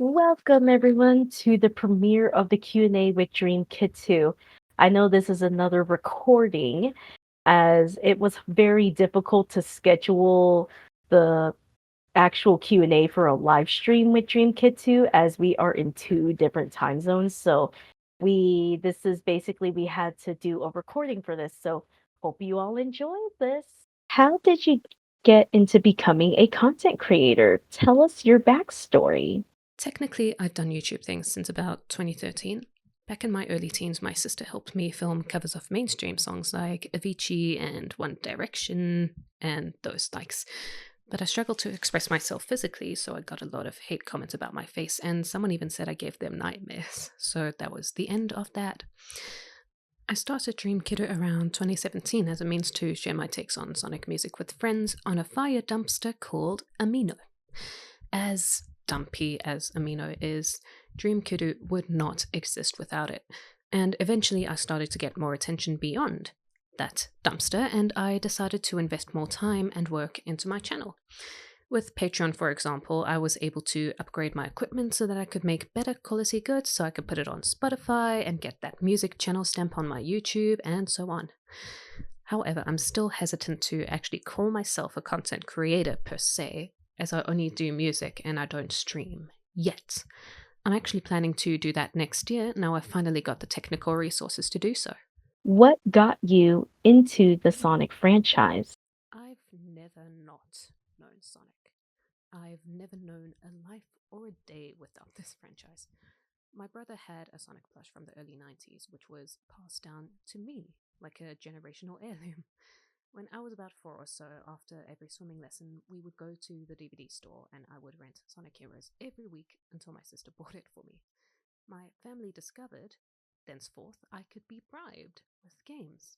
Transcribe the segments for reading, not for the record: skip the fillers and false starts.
Welcome everyone to the premiere of the Q&A with Dream Kittu. I know this is another recording as it was very difficult to schedule the actual Q&A for a live stream with Dream Kittu as we are in two different time zones. So this is basically we had to do a recording for this. So hope you all enjoyed this. How did you get into becoming a content creator? Tell us your backstory. Technically, I've done YouTube things since about 2013. Back in my early teens, my sister helped me film covers of mainstream songs like Avicii and One Direction and those likes. But I struggled to express myself physically, so I got a lot of hate comments about my face, and someone even said I gave them nightmares. So that was the end of that. I started Dream Kittu around 2017 as a means to share my takes on sonic music with friends on a fire dumpster called Amino. As dumpy as Amino is, Dream Kittu would not exist without it. And eventually I started to get more attention beyond that dumpster, and I decided to invest more time and work into my channel. With Patreon, for example, I was able to upgrade my equipment so that I could make better quality goods, so I could put it on Spotify and get that music channel stamp on my YouTube, and so on. However, I'm still hesitant to actually call myself a content creator per se, as I only do music and I don't stream yet. I'm actually planning to do that next year. Now I've finally got the technical resources to do so. What got you into the Sonic franchise? I've never not known Sonic. I've never known a life or a day without this franchise. My brother had a Sonic plush from the early 90s, which was passed down to me like a generational heirloom. When I was about four or so, after every swimming lesson, we would go to the DVD store and I would rent Sonic Heroes every week until my sister bought it for me. My family discovered, thenceforth, I could be bribed with games.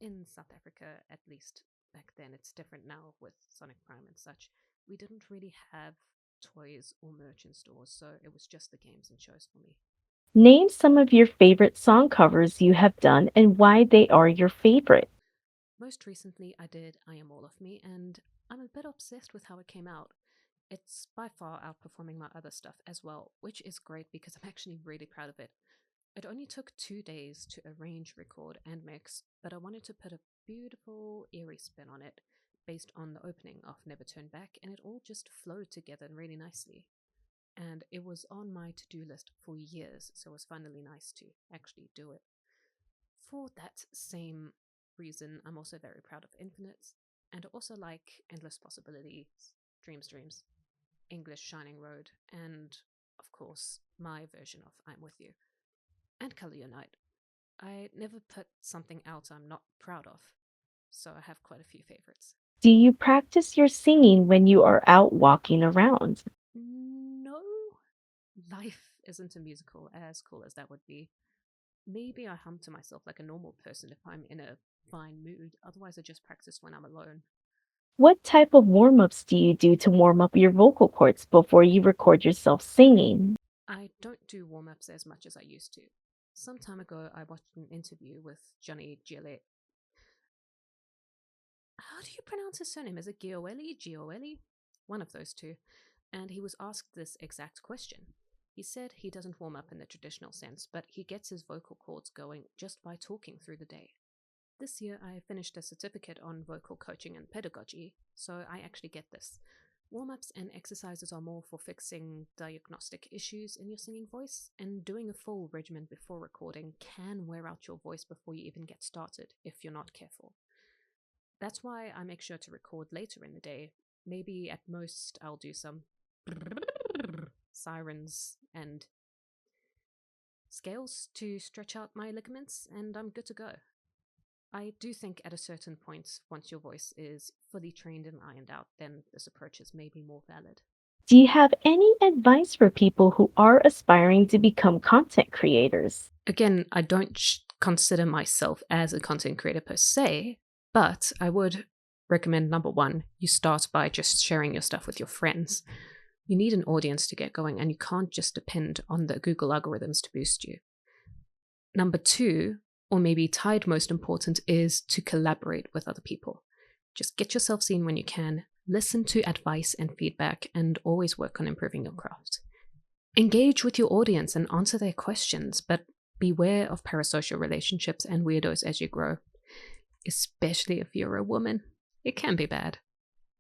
In South Africa, at least back then, it's different now with Sonic Prime and such, we didn't really have toys or merch in stores, so it was just the games and shows for me. Name some of your favorite song covers you have done and why they are your favorite. Most recently, I did I Am All of Me, and I'm a bit obsessed with how it came out. It's by far outperforming my other stuff as well, which is great because I'm actually really proud of it. It only took 2 days to arrange, record, and mix, but I wanted to put a beautiful, eerie spin on it based on the opening of Never Turn Back, and it all just flowed together really nicely. And it was on my to do list for years, so it was finally nice to actually do it. For that same reason, I'm also very proud of Infinite, and also like Endless Possibilities, Dreams, English Shining Road, and of course, my version of I'm With You, and Color Your Night. I never put something out I'm not proud of, so I have quite a few favorites. Do you practice your singing when you are out walking around? No, life isn't a musical, as cool as that would be. Maybe I hum to myself like a normal person if I'm in a fine mood, otherwise, I just practice when I'm alone. What type of warm ups do you do to warm up your vocal cords before you record yourself singing? I don't do warm ups as much as I used to. Some time ago, I watched an interview with Johnny Gillette. How do you pronounce his surname? Is it Gioeli? Gioeli? One of those two. And he was asked this exact question. He said he doesn't warm up in the traditional sense, but he gets his vocal cords going just by talking through the day. This year, I finished a certificate on vocal coaching and pedagogy, so I actually get this. Warm ups and exercises are more for fixing diagnostic issues in your singing voice, and doing a full regimen before recording can wear out your voice before you even get started if you're not careful. That's why I make sure to record later in the day. Maybe at most I'll do some sirens and scales to stretch out my ligaments, and I'm good to go. I do think at a certain point, once your voice is fully trained and ironed out, then this approach is maybe more valid. Do you have any advice for people who are aspiring to become content creators? Again, I don't consider myself as a content creator per se, but I would recommend number one, you start by just sharing your stuff with your friends. You need an audience to get going, and you can't just depend on the Google algorithms to boost you. Number two, or maybe tied most important, is to collaborate with other people. Just get yourself seen when you can, listen to advice and feedback, and always work on improving your craft. Engage with your audience and answer their questions, but beware of parasocial relationships and weirdos as you grow, especially if you're a woman. It can be bad.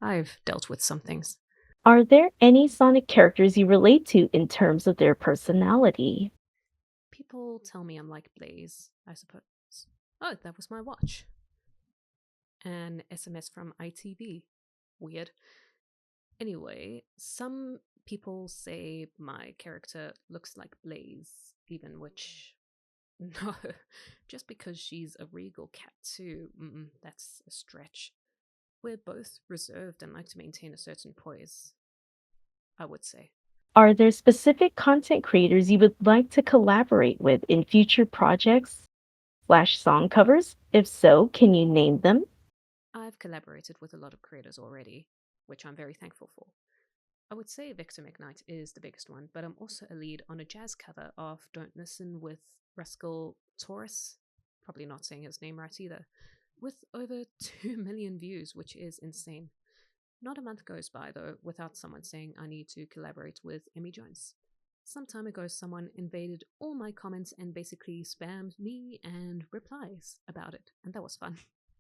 I've dealt with some things. Are there any Sonic characters you relate to in terms of their personality? People tell me I'm like Blaze, I suppose. Oh, that was my watch. An SMS from ITV. Weird. Anyway, some people say my character looks like Blaze, even which. No, just because she's a regal cat too. That's a stretch. We're both reserved and like to maintain a certain poise, I would say. Are there specific content creators you would like to collaborate with in future projects slash song covers? If so, can you name them? I've collaborated with a lot of creators already, which I'm very thankful for. I would say Victor McKnight is the biggest one, but I'm also a lead on a jazz cover of Don't Listen with Rascal Taurus. Probably not saying his name right either. With over 2 million views, which is insane. Not a month goes by, though, without someone saying I need to collaborate with Emmy Jones. Some time ago, someone invaded all my comments and basically spammed me and replies about it, and that was fun.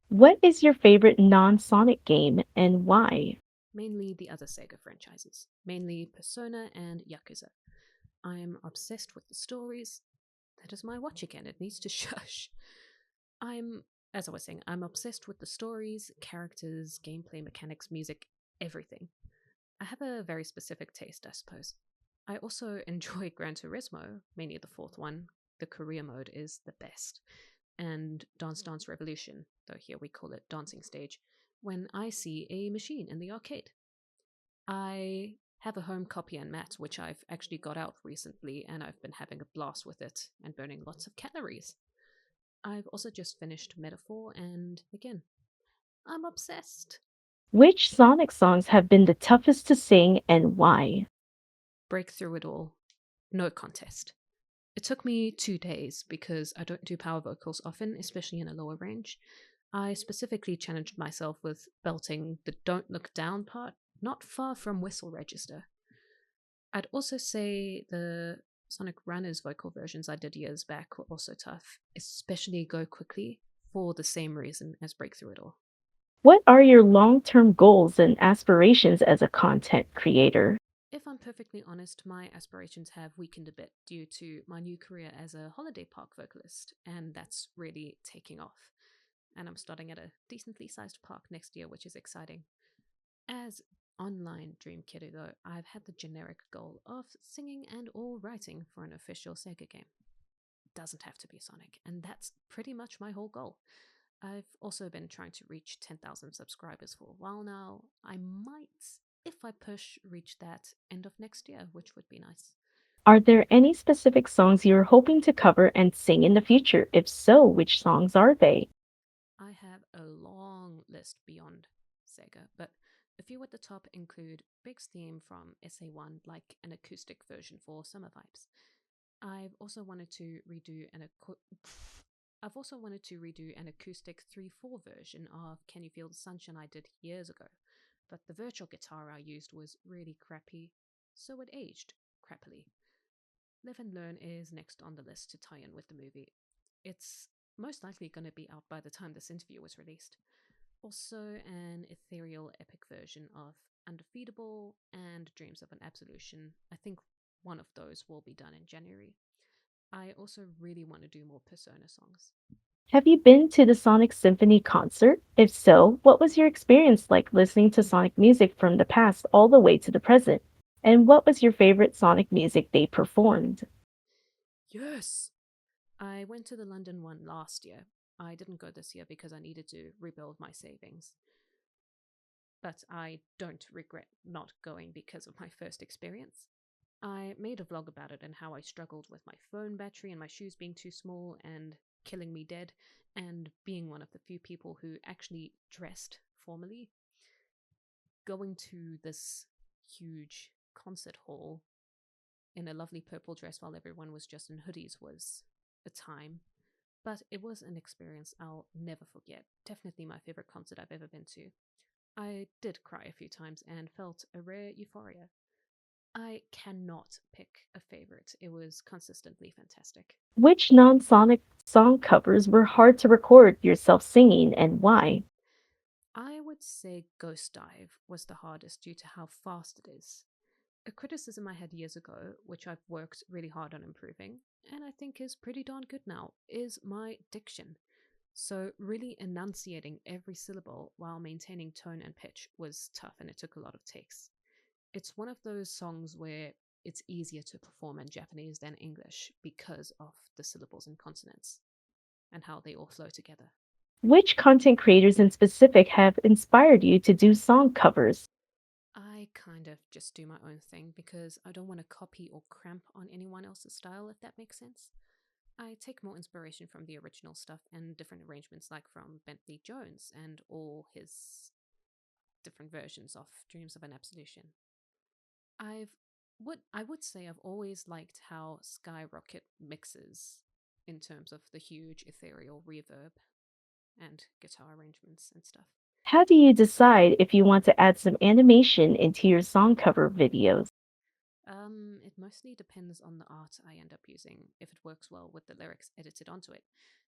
What is your favorite non Sonic game and why? Mainly the other Sega franchises, mainly Persona and Yakuza. I'm obsessed with the stories. That is my watch again, it needs to shush. I'm, as I was saying, I'm obsessed with the stories, characters, gameplay mechanics, music, everything. I have a very specific taste, I suppose. I also enjoy Gran Turismo, mainly the fourth one. The career mode is the best. And Dance Dance Revolution, though here we call it Dancing Stage, when I see a machine in the arcade. I have a home copy and mat, which I've actually got out recently, and I've been having a blast with it and burning lots of calories. I've also just finished Metaphor, and again, I'm obsessed. Which Sonic songs have been the toughest to sing and why? Break through it all. No contest. It took me 2 days because I don't do power vocals often, especially in a lower range. I specifically challenged myself with belting the don't look down part, not far from whistle register. I'd also say the Sonic Runners vocal versions I did years back were also tough, especially Go Quickly, for the same reason as Break Through It All. What are your long term goals and aspirations as a content creator? If I'm perfectly honest, my aspirations have weakened a bit due to my new career as a holiday park vocalist, and that's really taking off. And I'm starting at a decently sized park next year, which is exciting. As online Dream Kittu, though, I've had the generic goal of singing and or writing for an official Sega game. It doesn't have to be Sonic, and that's pretty much my whole goal. I've also been trying to reach 10,000 subscribers for a while now. I might, if I push, reach that end of next year, which would be nice. Are there any specific songs you're hoping to cover and sing in the future? If so, which songs are they? I have a long list beyond Sega, but a few at the top include Big's theme from SA1, like an acoustic version for summer vibes. I've also wanted to redo an I've also wanted to redo an acoustic 3/4 version of Can You Feel the Sunshine I did years ago, but the virtual guitar I used was really crappy, so it aged crappily. Live and Learn is next on the list to tie in with the movie. It's most likely going to be out by the time this interview was released. Also, an ethereal epic version of Undefeatable and Dreams of an Absolution. I think one of those will be done in January. I also really want to do more Persona songs. Have you been to the Sonic Symphony concert? If so, what was your experience like listening to Sonic music from the past all the way to the present? And what was your favorite Sonic music they performed? Yes! I went to the London one last year. I didn't go this year because I needed to rebuild my savings. But I don't regret not going because of my first experience. I made a vlog about it and how I struggled with my phone battery and my shoes being too small and killing me dead, and being one of the few people who actually dressed formally. Going to this huge concert hall in a lovely purple dress while everyone was just in hoodies was a time, but it was an experience I'll never forget. Definitely my favorite concert I've ever been to. I did cry a few times and felt a rare euphoria. I cannot pick a it. It was consistently fantastic. Which non-sonic song covers were hard to record yourself singing and why? I would say Ghost Dive was the hardest due to how fast it is. A criticism I had years ago, which I've worked really hard on improving, and I think is pretty darn good now, is my diction. So, really enunciating every syllable while maintaining tone and pitch was tough and it took a lot of takes. It's one of those songs where it's easier to perform in Japanese than English because of the syllables and consonants and how they all flow together. Which content creators in specific have inspired you to do song covers? I kind of just do my own thing because I don't want to copy or cramp on anyone else's style, if that makes sense. I take more inspiration from the original stuff and different arrangements, like from Bentley Jones and all his different versions of Dreams of an Absolution. I've what I would say I've always liked how Skyrocket mixes in terms of the huge ethereal reverb and guitar arrangements and stuff. How do you decide if you want to add some animation into your song cover videos? It mostly depends on the art I end up using, if it works well with the lyrics edited onto it,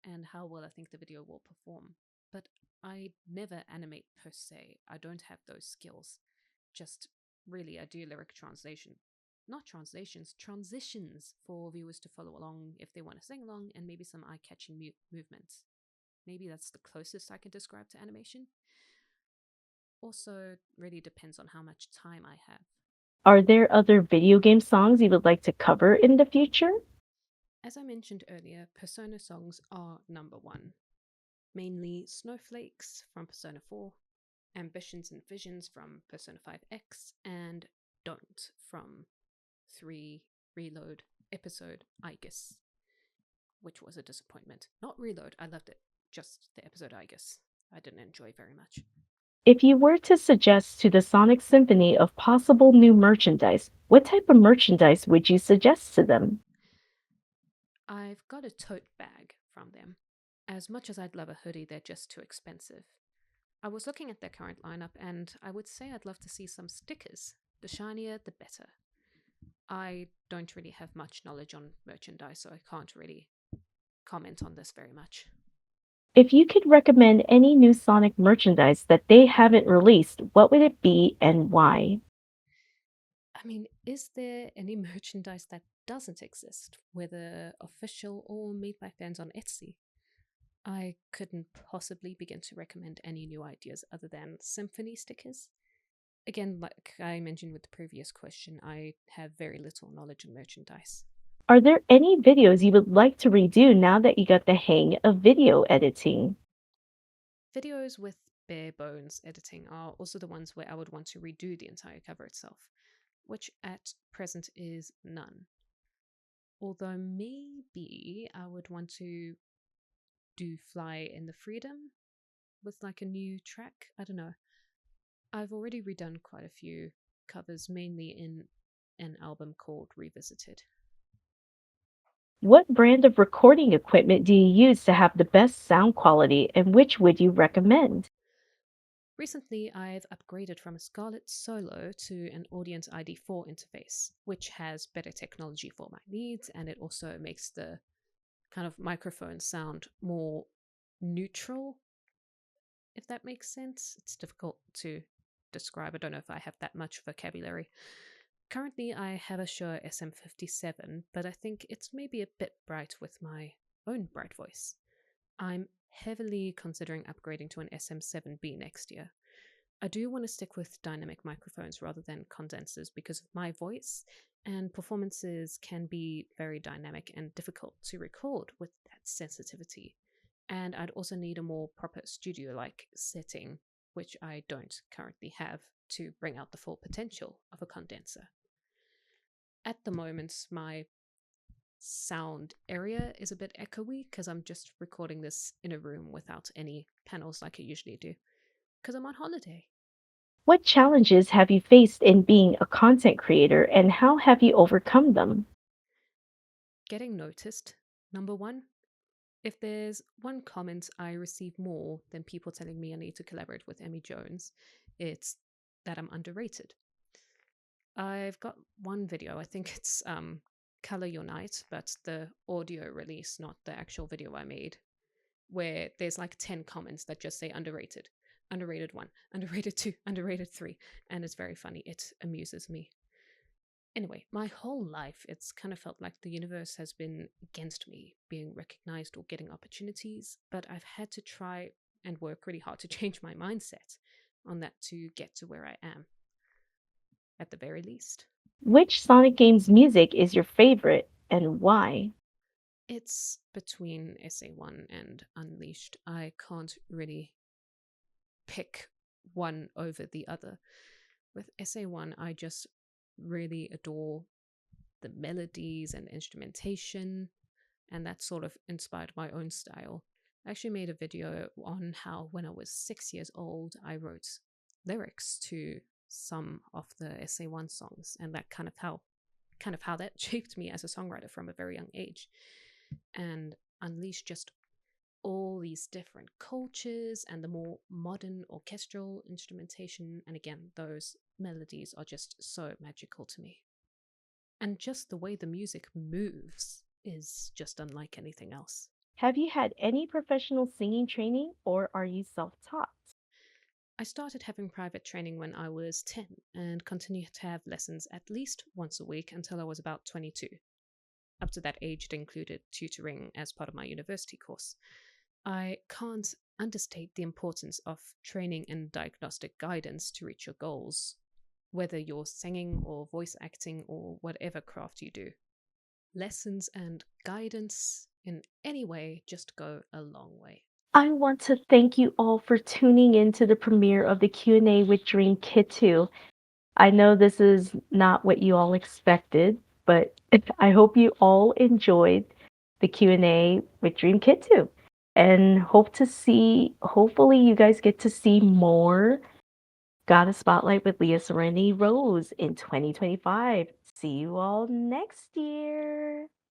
and how well I think the video will perform. But I never animate per se. I don't have those skills. Just really, I do lyric translation. Not translations, transitions for viewers to follow along if they want to sing along, and maybe some eye catching movements. Maybe that's the closest I can describe to animation. Also, really depends on how much time I have. Are there other video game songs you would like to cover in the future? As I mentioned earlier, Persona songs are number one, mainly Snowflakes from Persona 4, Ambitions and Visions from Persona 5X, and Don't from 3 Reload episode, I guess, which was a disappointment. Not Reload, I loved it. Just the episode, I guess, I didn't enjoy very much. If you were to suggest to the Sonic Symphony of possible new merchandise, what type of merchandise would you suggest to them? I've got a tote bag from them. As much as I'd love a hoodie, they're just too expensive. I was looking at their current lineup and I would say I'd love to see some stickers. The shinier, the better. I don't really have much knowledge on merchandise, so I can't really comment on this very much. If you could recommend any new Sonic merchandise that they haven't released, what would it be and why? I mean, is there any merchandise that doesn't exist, whether official or made by fans on Etsy? I couldn't possibly begin to recommend any new ideas other than symphony stickers. Again, like I mentioned with the previous question, I have very little knowledge on merchandise. Are there any videos you would like to redo now that you got the hang of video editing? Videos with bare bones editing are also the ones where I would want to redo the entire cover itself, which at present is none. Although maybe I would want to do Fly in the Freedom with like a new track. I don't know. I've already redone quite a few covers, mainly in an album called Revisited. What brand of recording equipment do you use to have the best sound quality and which would you recommend? Recently, I've upgraded from a Scarlett Solo to an Audience ID4 interface, which has better technology for my needs, and it also makes the kind of microphone sound more neutral, if that makes sense. It's difficult to describe. I don't know if I have that much vocabulary. Currently, I have a Shure SM57, but I think it's maybe a bit bright with my own bright voice. I'm heavily considering upgrading to an SM7B next year. I do want to stick with dynamic microphones rather than condensers because of my voice, and performances can be very dynamic and difficult to record with that sensitivity. And I'd also need a more proper studio like setting, which I don't currently have to bring out the full potential of a condenser. At the moment, my sound area is a bit echoey because I'm just recording this in a room without any panels like I usually do because I'm on holiday. What challenges have you faced in being a content creator and how have you overcome them? Getting noticed, number one. If there's one comment I receive more than people telling me I need to collaborate with Emmy Jones, it's that I'm underrated. I've got one video, I think it's Color Your Night, but the audio release, not the actual video I made, where there's like 10 comments that just say underrated, underrated one, underrated two, underrated three. And it's very funny. It amuses me. Anyway, my whole life, it's kind of felt like the universe has been against me being recognized or getting opportunities, but I've had to try and work really hard to change my mindset on that to get to where I am, at the very least. Which Sonic game's music is your favorite and why? It's between SA1 and Unleashed. I can't really pick one over the other. With SA1, I just really adore the melodies and instrumentation, and that sort of inspired my own style. I actually made a video on how, when I was 6 years old, I wrote lyrics to some of the SA1 songs, and that kind of how that shaped me as a songwriter from a very young age. And Unleashed just all these different cultures and the more modern orchestral instrumentation. And again, those melodies are just so magical to me. And just the way the music moves is just unlike anything else. Have you had any professional singing training or are you self-taught? I started having private training when I was 10 and continued to have lessons at least once a week until I was about 22. Up to that age, it included tutoring as part of my university course. I can't understate the importance of training and diagnostic guidance to reach your goals, whether you're singing or voice acting or whatever craft you do. Lessons and guidance in any way just go a long way. I want to thank you all for tuning in to the premiere of the Q&A with Dream Kittu. I know this is not what you all expected, but I hope you all enjoyed the Q&A with Dream Kittu and hopefully you guys get to see more Got a Spotlight with Liaserenityrose in 2025. See you all next year.